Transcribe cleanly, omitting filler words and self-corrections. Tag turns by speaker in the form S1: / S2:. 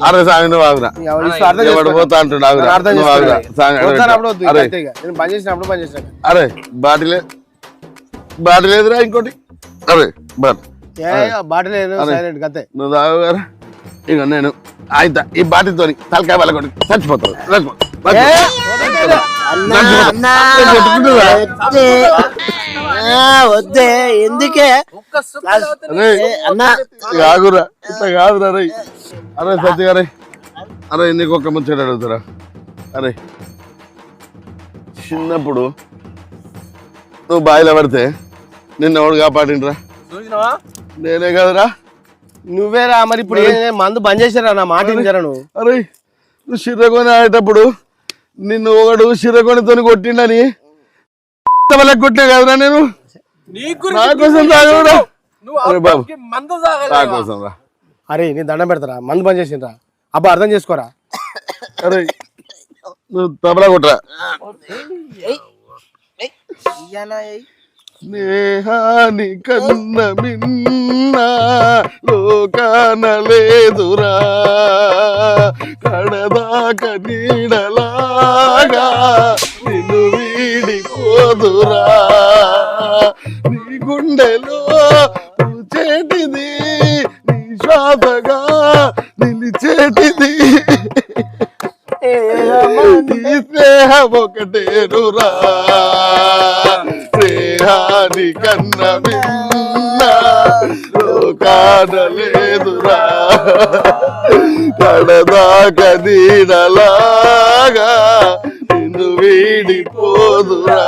S1: అరే సామి నువ్వు ఆగురా పోతా అంటుండు అరే బాటిల్ లేదురా ఇంకోటి అరే
S2: బాటిల్
S1: నువ్వు తాగుగారా ఇక నేను ఆయన ఈ బాటిల్తో తలకాయ వాళ్ళ కొట్టి చచ్చిపోతాడు
S3: వద్దే ఎందుకే
S1: ఆగురా ఇట్లా కాదురా రే అరే సత్య గారే అరే నీకు ఒక్క ముచ్చట అడుగుతారా అరే చిన్నప్పుడు నువ్వు బాయిలో పడితే నిన్న ఎవడు కాపాడిండ్రా నేనే కదరా
S2: నువ్వేరా మరి ఇప్పుడు మందు బంద్ చేశారా నా మాట వింటారా నువ్వు
S1: అరే నువ్వు శిర్రకొని ఆడేటప్పుడు నిన్ను ఒకడు శిర్రకొనితో కొట్టిండని కొట్టినా కదరా నేను నా కోసం తాగరా అరే బాబు నా కోసం రా
S2: అరే నేను దండం పెడతారా మందు బంద్ చేసిండ్రా అబ్బా అర్థం చేసుకోరా
S1: అరే నువ్వు తబలా కొట్టరా స్నేహాని కన్న మిన్న లోకాన లేదురా కడదాక నీడలాగా నిన్ను వీడిపోదురా నీ గుండెలో చేటిది నీ శ్వాసగా నిలిచేటిది స్నేహం ఒకటేనురా స్నేహాని కన్న విన్న లోకాన లేదురా కడదాక నీడలాగా నిన్ను వీడిపోదురా